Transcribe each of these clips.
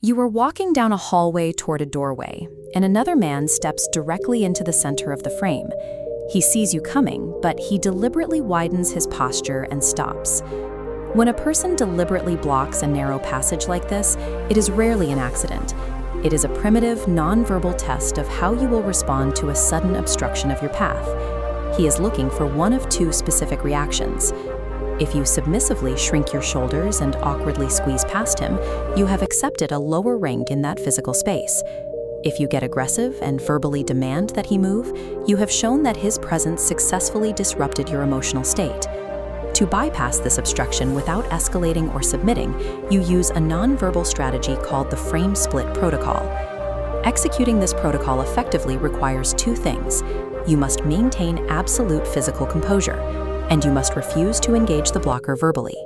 You are walking down a hallway toward a doorway, and another man steps directly into the center of the frame. He sees you coming, but he deliberately widens his posture and stops. When a person deliberately blocks a narrow passage like this, it is rarely an accident. It is a primitive, nonverbal test of how you will respond to a sudden obstruction of your path. He is looking for one of two specific reactions. If you submissively shrink your shoulders and awkwardly squeeze past him, you have accepted a lower rank in that physical space. If you get aggressive and verbally demand that he move, you have shown that his presence successfully disrupted your emotional state. To bypass this obstruction without escalating or submitting, you use a nonverbal strategy called the frame split protocol. Executing this protocol effectively requires two things. You must maintain absolute physical composure, and you must refuse to engage the blocker verbally.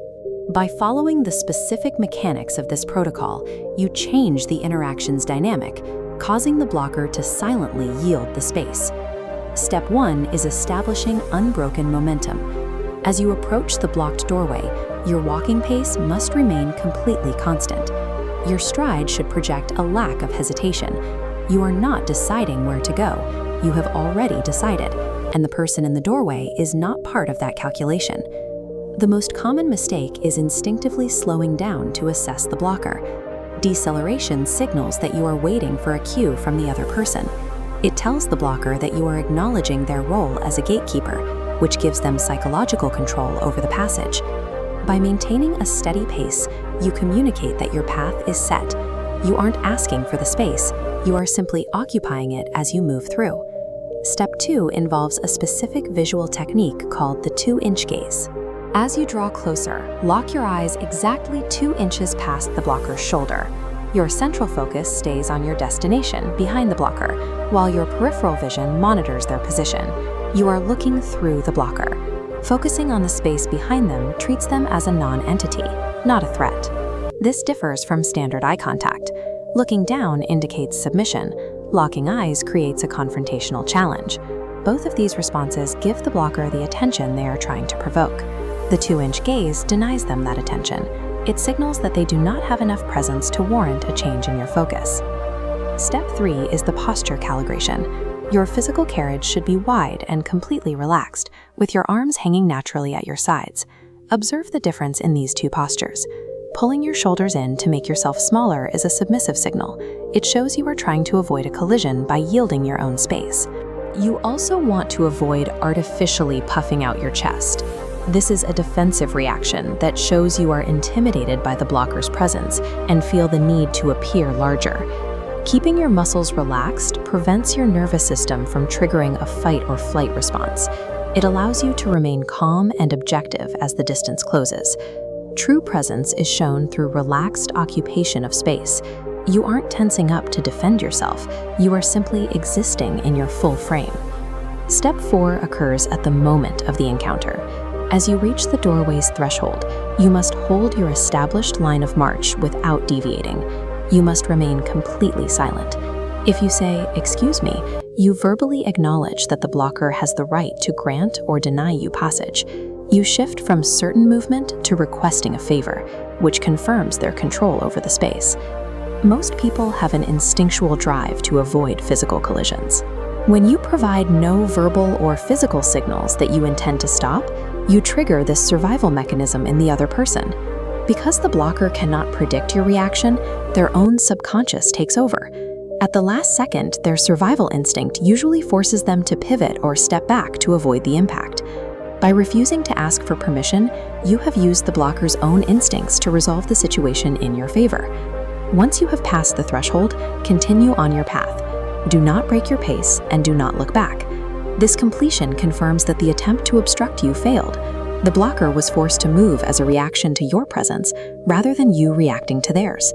By following the specific mechanics of this protocol, you change the interaction's dynamic, causing the blocker to silently yield the space. Step 1 is establishing unbroken momentum. As you approach the blocked doorway, your walking pace must remain completely constant. Your stride should project a lack of hesitation. You are not deciding where to go. You have already decided, and the person in the doorway is not part of that calculation. The most common mistake is instinctively slowing down to assess the blocker. Deceleration signals that you are waiting for a cue from the other person. It tells the blocker that you are acknowledging their role as a gatekeeper, which gives them psychological control over the passage. By maintaining a steady pace, you communicate that your path is set. You aren't asking for the space, you are simply occupying it as you move through. Step 2 involves a specific visual technique called the 2-inch gaze. As you draw closer, lock your eyes exactly 2 inches past the blocker's shoulder. Your central focus stays on your destination behind the blocker, while your peripheral vision monitors their position. You are looking through the blocker. Focusing on the space behind them treats them as a non-entity, not a threat. This differs from standard eye contact. Looking down indicates submission. Locking eyes creates a confrontational challenge. Both of these responses give the blocker the attention they are trying to provoke. The 2-inch gaze denies them that attention. It signals that they do not have enough presence to warrant a change in your focus. Step 3 is the posture calibration. Your physical carriage should be wide and completely relaxed, with your arms hanging naturally at your sides. Observe the difference in these two postures. Pulling your shoulders in to make yourself smaller is a submissive signal. It shows you are trying to avoid a collision by yielding your own space. You also want to avoid artificially puffing out your chest. This is a defensive reaction that shows you are intimidated by the blocker's presence and feel the need to appear larger. Keeping your muscles relaxed prevents your nervous system from triggering a fight or flight response. It allows you to remain calm and objective as the distance closes. True presence is shown through relaxed occupation of space. You aren't tensing up to defend yourself, you are simply existing in your full frame. Step 4 occurs at the moment of the encounter. As you reach the doorway's threshold, you must hold your established line of march without deviating. You must remain completely silent. If you say, "Excuse me," you verbally acknowledge that the blocker has the right to grant or deny you passage. You shift from certain movement to requesting a favor, which confirms their control over the space. Most people have an instinctual drive to avoid physical collisions. When you provide no verbal or physical signals that you intend to stop, you trigger this survival mechanism in the other person. Because the blocker cannot predict your reaction, their own subconscious takes over. At the last second, their survival instinct usually forces them to pivot or step back to avoid the impact. By refusing to ask for permission, you have used the blocker's own instincts to resolve the situation in your favor. Once you have passed the threshold, continue on your path. Do not break your pace and do not look back. This completion confirms that the attempt to obstruct you failed. The blocker was forced to move as a reaction to your presence rather than you reacting to theirs.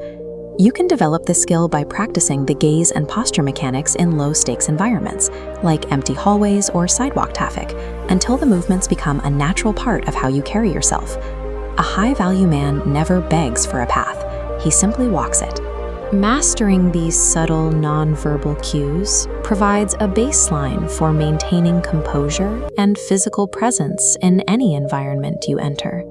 You can develop this skill by practicing the gaze and posture mechanics in low-stakes environments, like empty hallways or sidewalk traffic, until the movements become a natural part of how you carry yourself. A high-value man never begs for a path, he simply walks it. Mastering these subtle nonverbal cues provides a baseline for maintaining composure and physical presence in any environment you enter.